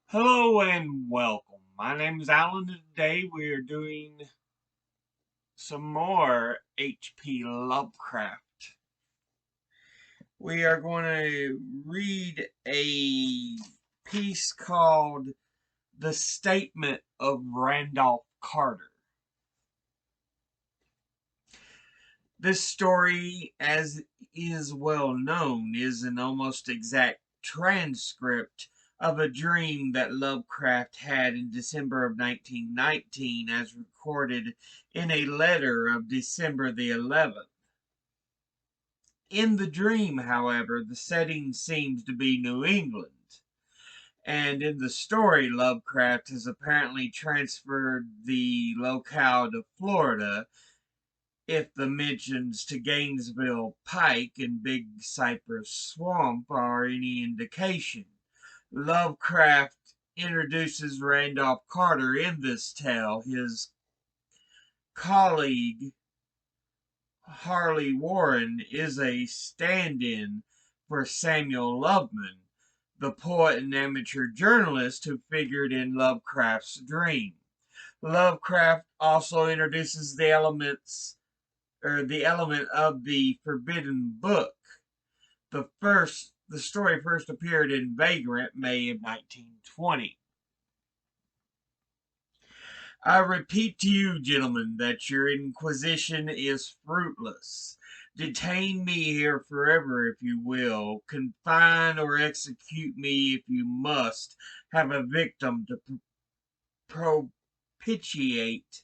Hello and welcome. My name is Alan, and today we are doing some more H.P. Lovecraft. We are going to read a piece called The Statement of Randolph Carter. This story, as is well known, is an almost exact transcript of a dream that Lovecraft had in December of 1919 as recorded in a letter of December the 11th. In the dream, however, the setting seems to be New England, and in the story, Lovecraft has apparently transferred the locale to Florida, if the mentions to Gainesville Pike and Big Cypress Swamp are any indication. Lovecraft introduces Randolph Carter in this tale. His colleague, Harley Warren, is a stand in for Samuel Loveman, the poet and amateur journalist who figured in Lovecraft's dream. Lovecraft also introduces the element of the forbidden book. The story first appeared in Vagrant, May of 1920. I repeat to you, gentlemen, that your inquisition is fruitless. Detain me here forever if you will. Confine or execute me if you must. Have a victim to propitiate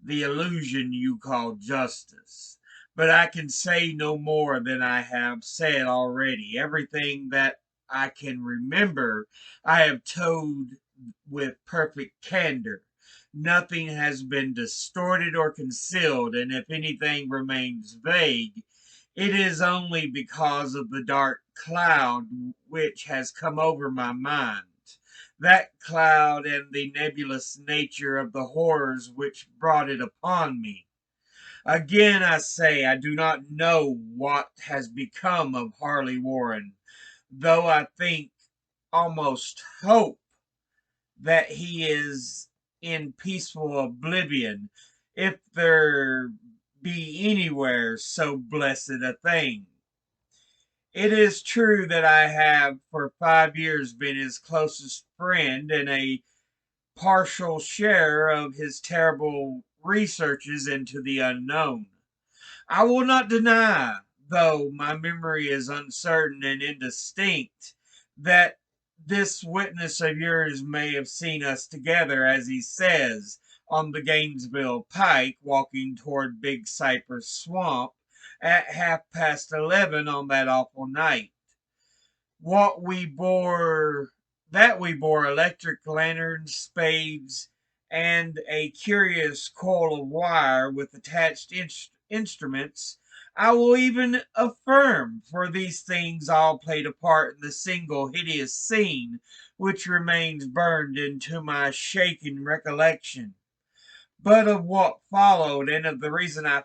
the illusion you call justice. But I can say no more than I have said already. Everything that I can remember, I have told with perfect candor. Nothing has been distorted or concealed, and if anything remains vague, it is only because of the dark cloud which has come over my mind. That cloud and the nebulous nature of the horrors which brought it upon me. Again I say I do not know what has become of Harley Warren, though I think, almost hope, that he is in peaceful oblivion, if there be anywhere so blessed a thing. It is true that I have for 5 years been his closest friend and a partial share of his terrible researches into the unknown. I will not deny, though my memory is uncertain and indistinct, that this witness of yours may have seen us together, as he says, on the Gainesville Pike, walking toward Big Cypress Swamp at 11:30 on that awful night. What we bore we bore electric lanterns, spades, and a curious coil of wire with attached instruments. I will even affirm, for these things all played a part in the single hideous scene which remains burned into my shaken recollection. But of what followed, and of the reason I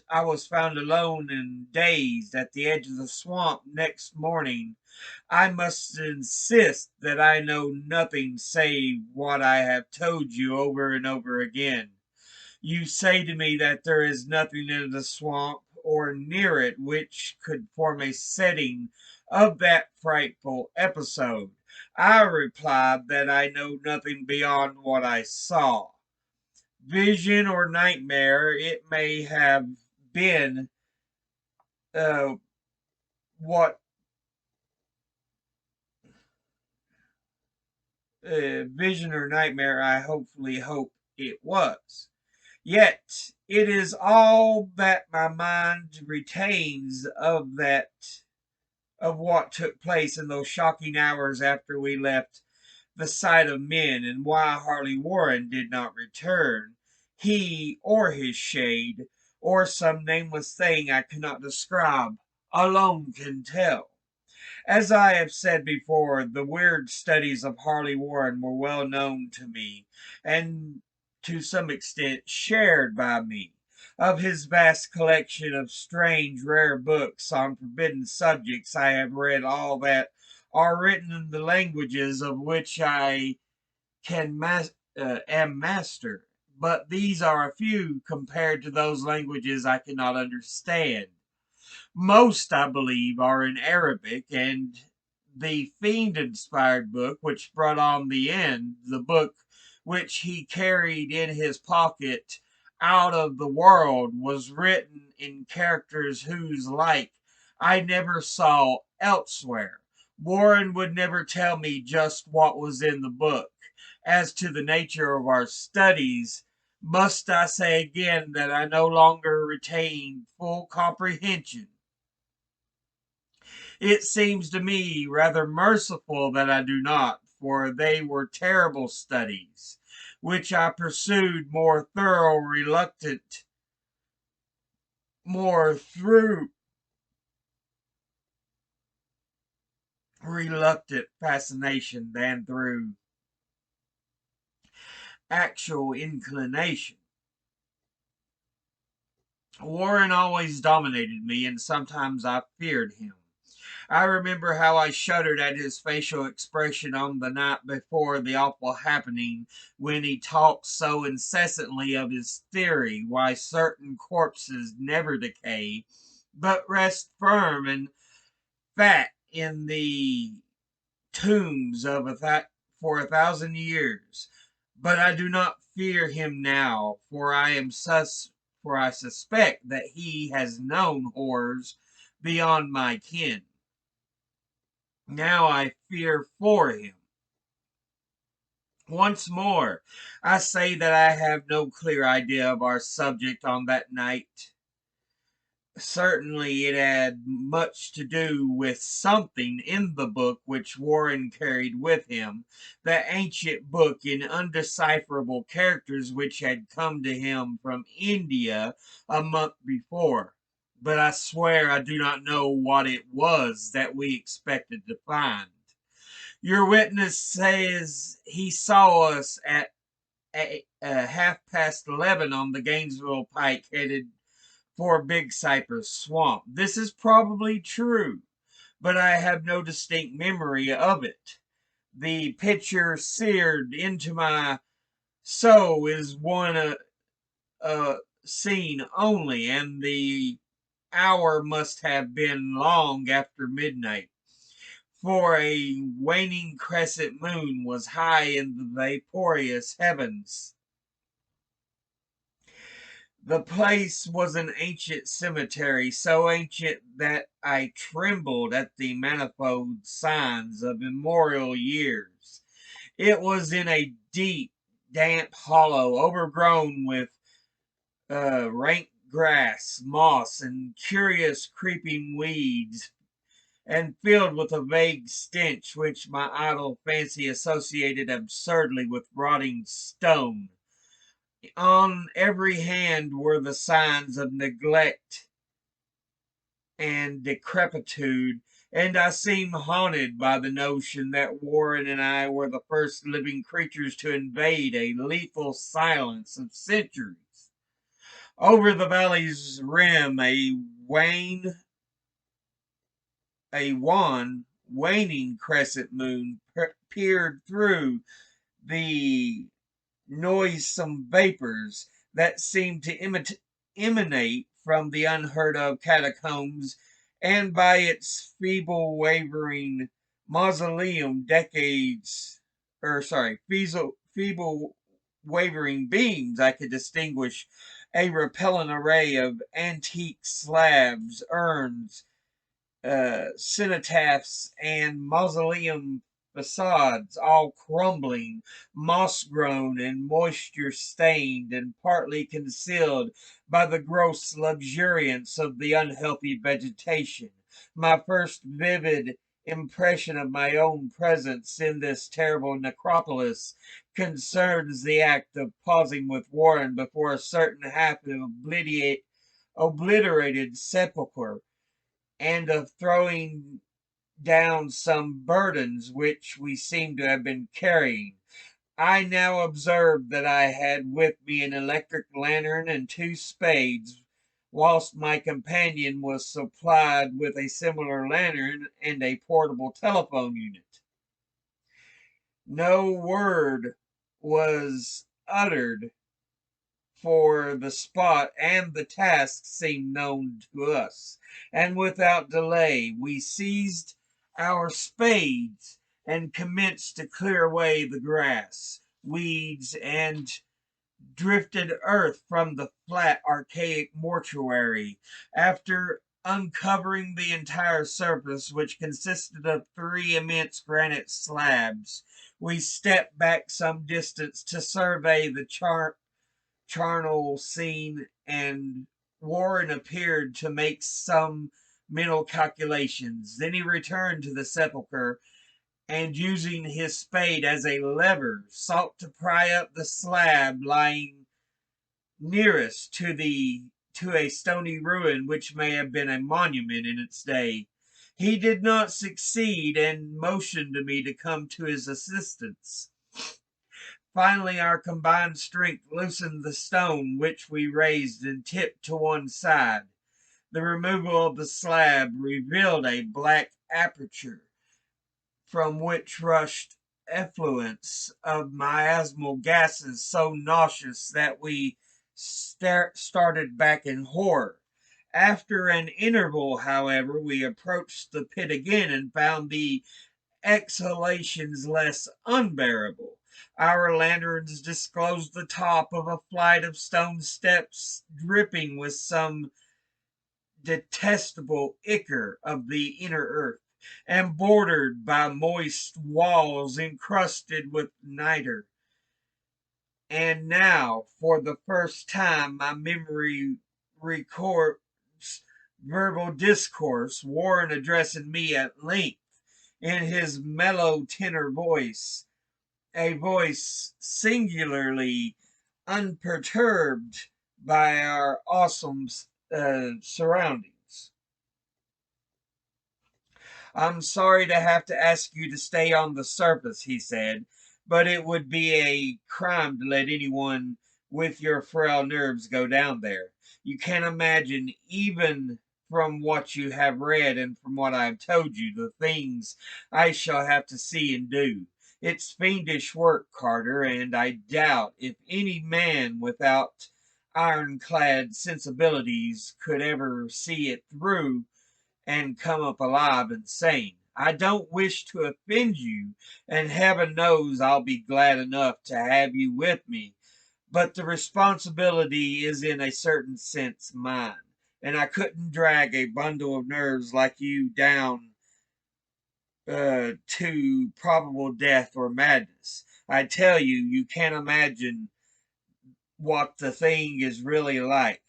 was found alone and dazed at the edge of the swamp next morning, I must insist that I know nothing save what I have told you over and over again. You say to me that there is nothing in the swamp or near it which could form a setting of that frightful episode. I replied that I know nothing beyond what I saw. Vision or nightmare it may have been, uh, what vision or nightmare I hopefully hope it was. Yet it is all that my mind retains of what took place in those shocking hours after we left the sight of men, and why Harley Warren did not return, he or his shade, or some nameless thing I cannot describe, alone can tell. As I have said before, the weird studies of Harley Warren were well known to me, and to some extent shared by me. Of his vast collection of strange, rare books on forbidden subjects, I have read all that are written in the languages of which I am master, but these are a few compared to those languages I cannot understand. Most, I believe, are in Arabic, and the fiend inspired book which brought on the end, the book which he carried in his pocket out of the world, was written in characters whose like I never saw elsewhere. Warren would never tell me just what was in the book. As to the nature of our studies, must I say again that I no longer retain full comprehension? It seems to me rather merciful that I do not, for they were terrible studies, which I pursued more through reluctant fascination than through actual inclination. Warren always dominated me, and sometimes I feared him. I remember how I shuddered at his facial expression on the night before the awful happening, when he talked so incessantly of his theory why certain corpses never decay, but rest firm and fat in the tombs for 1,000 years. But I do not fear him now, for I suspect that he has known horrors beyond my ken. Now I fear for him. Once more, I say that I have no clear idea of our subject on that night. Certainly it had much to do with something in the book which Warren carried with him, the ancient book in undecipherable characters which had come to him from India a month before. But I swear I do not know what it was that we expected to find. Your witness says he saw us at 11:30 on the Gainesville Pike, headed for Big Cypress Swamp. This is probably true, but I have no distinct memory of it. The picture seared into my soul is one scene only, and the hour must have been long after midnight, for a waning crescent moon was high in the vaporous heavens. The place was an ancient cemetery, so ancient that I trembled at the manifold signs of immemorial years. It was in a deep, damp hollow, overgrown with rank grass, moss, and curious creeping weeds, and filled with a vague stench which my idle fancy associated absurdly with rotting stone. On every hand were the signs of neglect and decrepitude, and I seemed haunted by the notion that Warren and I were the first living creatures to invade a lethal silence of centuries. Over the valley's rim, wan, waning crescent moon peered through the noisome vapors that seemed to emanate from the unheard of catacombs, and by its feeble wavering mausoleum decades, feeble wavering beams, I could distinguish a repellent array of antique slabs, urns, cenotaphs, and mausoleum facades, all crumbling, moss grown, and moisture stained, and partly concealed by the gross luxuriance of the unhealthy vegetation. My first vivid impression of my own presence in this terrible necropolis concerns the act of pausing with Warren before a certain half obliterated sepulchre, and of throwing down some burdens which we seemed to have been carrying. I now observed that I had with me an electric lantern and two spades, whilst my companion was supplied with a similar lantern and a portable telephone unit. No word was uttered, for the spot and the task seemed known to us, and without delay we seized our spades and commenced to clear away the grass, weeds, and drifted earth from the flat, archaic mortuary. After uncovering the entire surface, which consisted of three immense granite slabs, we stepped back some distance to survey the charnel scene, and Warren appeared to make some mental calculations. Then he returned to the sepulchre, and using his spade as a lever, sought to pry up the slab lying nearest to a stony ruin which may have been a monument in its day. He did not succeed, and motioned to me to come to his assistance. Finally, our combined strength loosened the stone, which we raised and tipped to one side. The removal of the slab revealed a black aperture, from which rushed effluents of miasmal gases so nauseous that we started back in horror. After an interval, however, we approached the pit again and found the exhalations less unbearable. Our lanterns disclosed the top of a flight of stone steps dripping with some detestable ichor of the inner earth, and bordered by moist walls encrusted with niter. And now, for the first time, my memory records verbal discourse, Warren addressing me at length in his mellow tenor voice, a voice singularly unperturbed by our awesome surroundings. "I'm sorry to have to ask you to stay on the surface," he said, "but it would be a crime to let anyone with your frail nerves go down there. You can't imagine, even from what you have read and from what I have told you, the things I shall have to see and do. It's fiendish work, Carter, and I doubt if any man without ironclad sensibilities could ever see it through and come up alive and sane. I don't wish to offend you, and heaven knows I'll be glad enough to have you with me, but the responsibility is in a certain sense mine, and I couldn't drag a bundle of nerves like you down to probable death or madness. I tell you, you can't imagine what the thing is really like,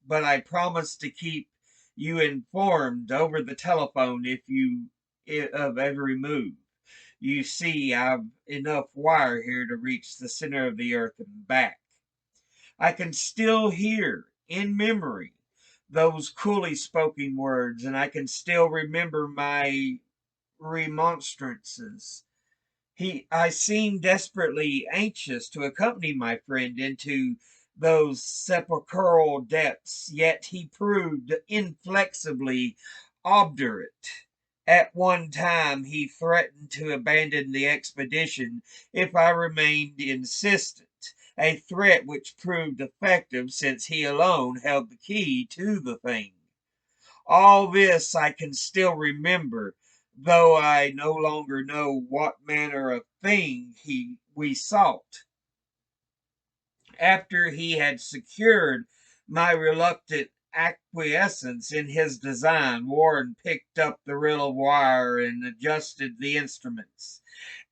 but I promise to keep you informed over the telephone of every move. You see, I've enough wire here to reach the center of the earth and back. I can still hear, in memory, those coolly spoken words, and I can still remember my remonstrances. I seemed desperately anxious to accompany my friend into those sepulchral depths, yet he proved inflexibly obdurate. At one time he threatened to abandon the expedition if I remained insistent, a threat which proved effective, since he alone held the key to the thing. All this I can still remember, though I no longer know what manner of thing we sought. After he had secured my reluctant acquiescence in his design, Warren picked up the reel of wire and adjusted the instruments.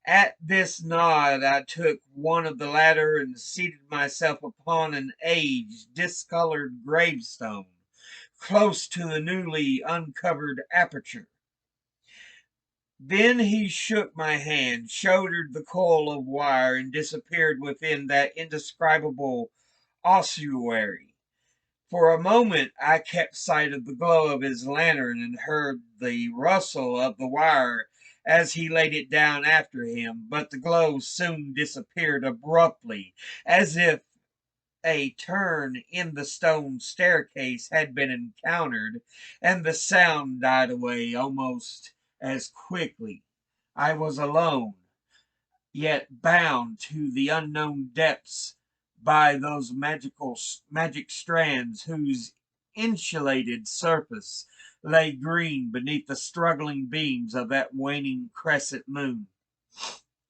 At this nod, I took one of the latter and seated myself upon an aged, discolored gravestone, close to the newly uncovered aperture. Then he shook my hand, shouldered the coil of wire, and disappeared within that indescribable ossuary. For a moment I kept sight of the glow of his lantern, and heard the rustle of the wire as he laid it down after him, but the glow soon disappeared abruptly, as if a turn in the stone staircase had been encountered, and the sound died away almost as quickly. I was alone, yet bound to the unknown depths by those magic strands whose insulated surface lay green beneath the struggling beams of that waning crescent moon.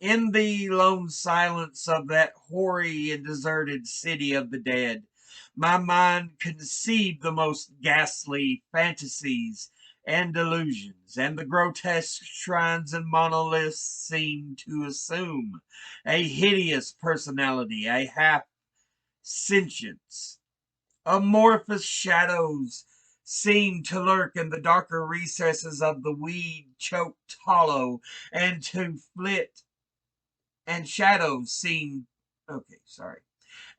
In the lone silence of that hoary and deserted city of the dead, my mind conceived the most ghastly fantasies and delusions, and the grotesque shrines and monoliths seemed to assume a hideous personality, a half sentience. Amorphous shadows seemed to lurk in the darker recesses of the weed choked hollow and to flit and shadows seemed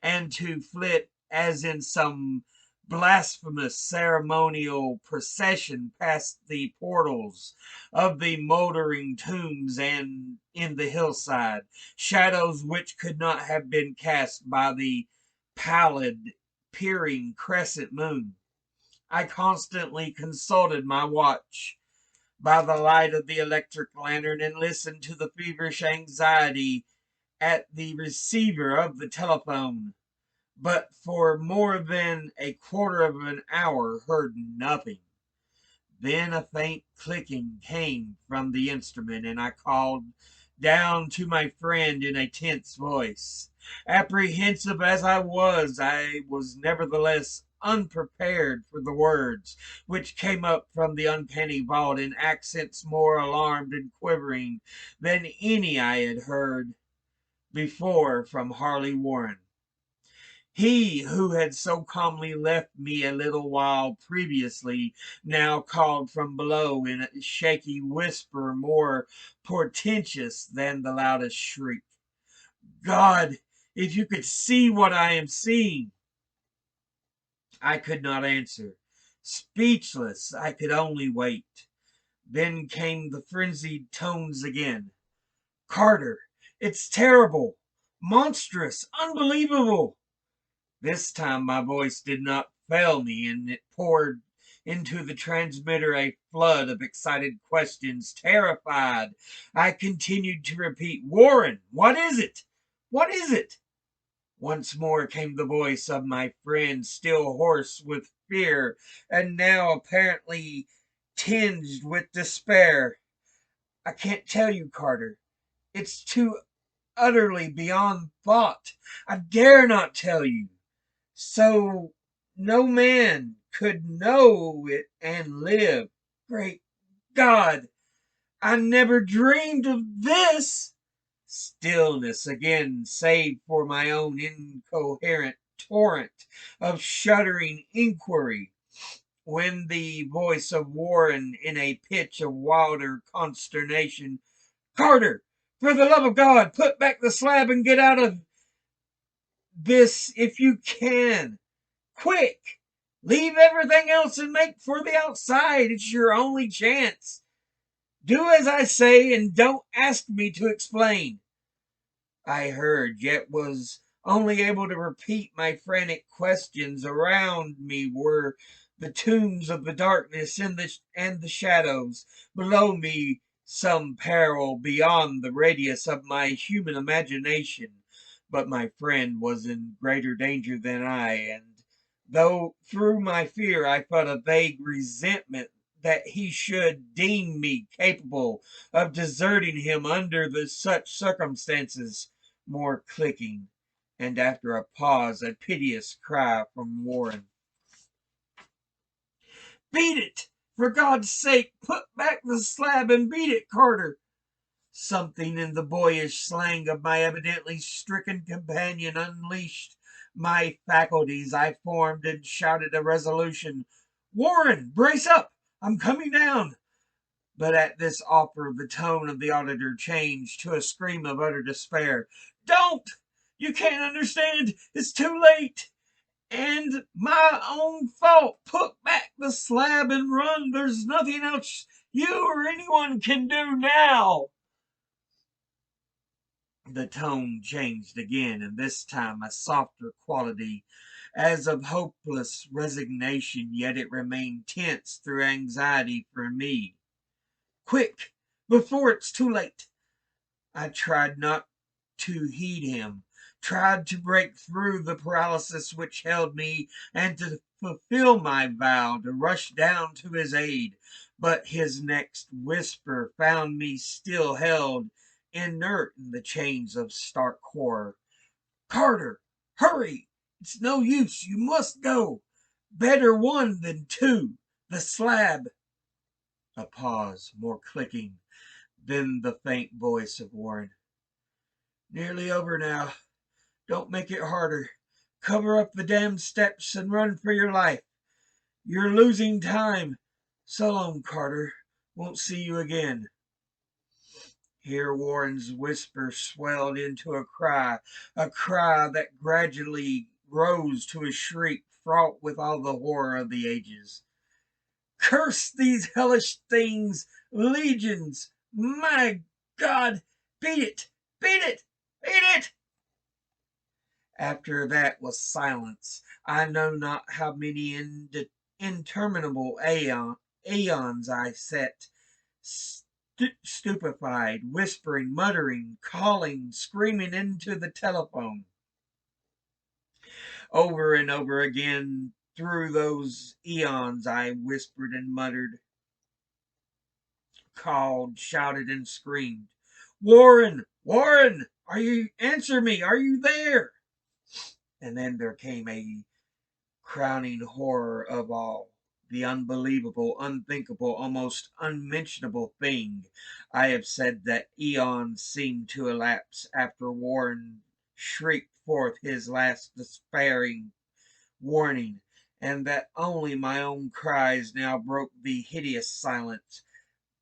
and to flit as in some blasphemous ceremonial procession past the portals of the moldering tombs and in the hillside, shadows which could not have been cast by the pallid peering crescent moon. I constantly consulted my watch by the light of the electric lantern and listened to the feverish anxiety at the receiver of the telephone, but for more than a quarter of an hour heard nothing. Then a faint clicking came from the instrument, and I called down to my friend in a tense voice. Apprehensive as I was nevertheless unprepared for the words which came up from the uncanny vault in accents more alarmed and quivering than any I had heard before from Harley Warren. He who had so calmly left me a little while previously now called from below in a shaky whisper more portentous than the loudest shriek. God, if you could see what I am seeing! I could not answer. Speechless, I could only wait. Then came the frenzied tones again. Carter, it's terrible, monstrous, unbelievable. This time my voice did not fail me, and it poured into the transmitter a flood of excited questions. Terrified, I continued to repeat, Warren, what is it? What is it? Once more came the voice of my friend, still hoarse with fear, and now apparently tinged with despair. I can't tell you, Carter. It's too utterly beyond thought. I dare not tell you. So no man could know it and live. Great God, I never dreamed of this. Stillness again, save for my own incoherent torrent of shuddering inquiry, when the voice of Warren, in a pitch of wilder consternation, Carter, for the love of God, put back the slab and get out of this if you can. Quick! Leave everything else and make for the outside. It's your only chance. Do as I say and don't ask me to explain. I heard, yet was only able to repeat my frantic questions. Around me were the tombs of the darkness and the shadows. Below me some peril beyond the radius of my human imagination. But my friend was in greater danger than I, and though through my fear I felt a vague resentment that he should deem me capable of deserting him under such circumstances, more clicking, and after a pause, a piteous cry from Warren. Beat it! For God's sake, put back the slab and beat it, Carter! Something in the boyish slang of my evidently stricken companion unleashed my faculties. I formed and shouted a resolution. Warren, brace up! I'm coming down! But at this offer the tone of the auditor changed to a scream of utter despair. Don't! You can't understand! It's too late! And my own fault! Put back the slab and run! There's nothing else you or anyone can do now! The tone changed again, and this time a softer quality, as of hopeless resignation, yet it remained tense through anxiety for me. Quick, before it's too late. I tried not to heed him, tried to break through the paralysis which held me, and to fulfill my vow to rush down to his aid. But his next whisper found me still held inert in the chains of stark horror. Carter, hurry! It's no use. You must go. Better one than two. The slab. A pause, more clicking, then the faint voice of Warren. Nearly over now. Don't make it harder. Cover up the damned steps and run for your life. You're losing time. So long, Carter. Won't see you again. Here Warren's whisper swelled into a cry that gradually rose to a shriek fraught with all the horror of the ages. Curse these hellish things! Legions! My God! Beat it! Beat it! Beat it! After that was silence. I know not how many interminable aeons I sat stupefied, whispering, muttering, calling, screaming into the telephone. Over and over again through those eons I whispered and muttered, called, shouted, and screamed. Warren! Warren! Answer me? Are you there? And then there came a crowning horror of all, the unbelievable, unthinkable, almost unmentionable thing. I have said that eons seemed to elapse after Warren shrieked forth his last despairing warning, and that only my own cries now broke the hideous silence.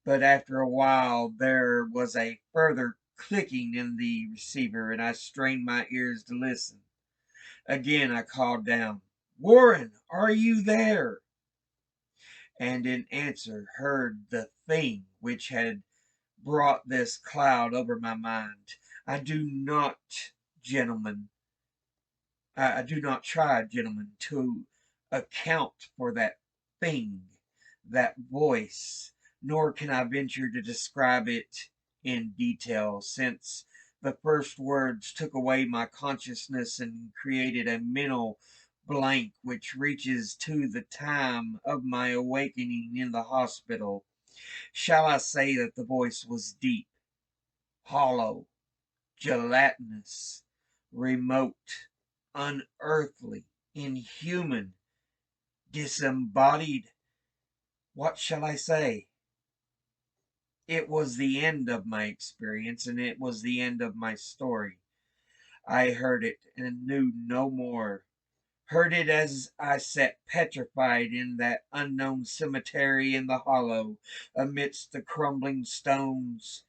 But after a while there was a further clicking in the receiver, and I strained my ears to listen. Again I called down, Warren, are you there? And in answer heard the thing which had brought this cloud over my mind. I do not, gentlemen, I do not try, gentlemen, to account for that thing, that voice, nor can I venture to describe it in detail, since the first words took away my consciousness and created a mental blank which reaches to the time of my awakening in the hospital. Shall I say that the voice was deep, hollow, gelatinous, remote, unearthly, inhuman, disembodied? What shall I say? It was the end of my experience, and it was the end of my story. I heard it and knew no more. Heard it as I sat petrified in that unknown cemetery in the hollow, amidst the crumbling stones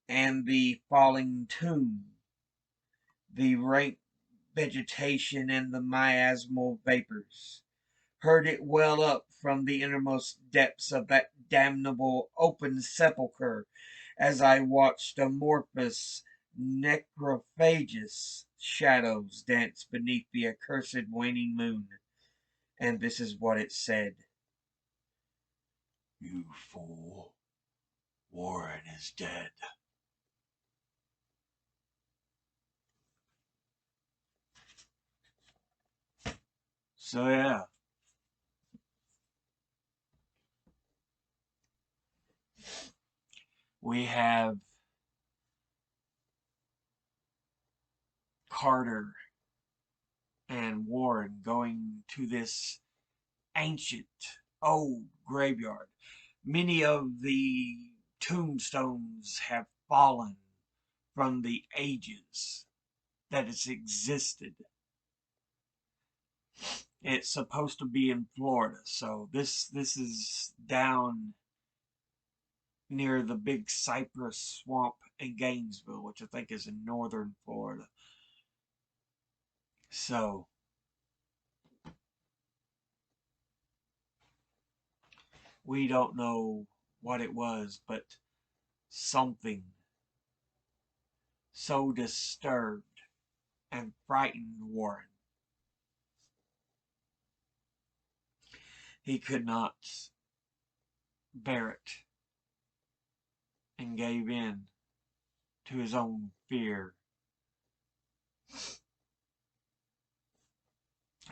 and the falling tomb, the rank vegetation and the miasmal vapors. Heard it well up from the innermost depths of that damnable open sepulchre, as I watched amorphous necrophagous shadows dance beneath the accursed waning moon. And this is what it said. You fool, Warren is dead. So yeah, we have Carter and Warren going to this ancient old graveyard. Many of the tombstones have fallen from the ages that it's existed. It's supposed to be in Florida, so this is down near the big cypress swamp in Gainesville, which I think is in northern Florida. So we don't know what it was, but something so disturbed and frightened Warren. He could not bear it and gave in to his own fear.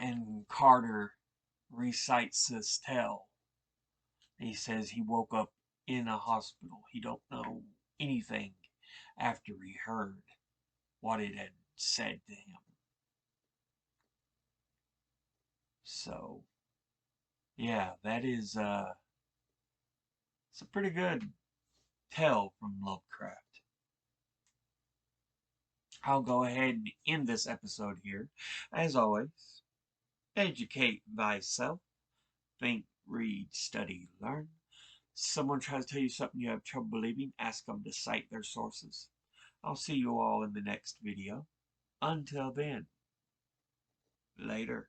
And Carter recites this tale. He says he woke up in a hospital. He don't know anything after he heard what it had said to him. So, yeah, that is it's a pretty good tale from Lovecraft. I'll go ahead and end this episode here. As always, educate thyself. Think, read, study, learn. Someone tries to tell you something you have trouble believing, ask them to cite their sources. I'll see you all in the next video. Until then, later.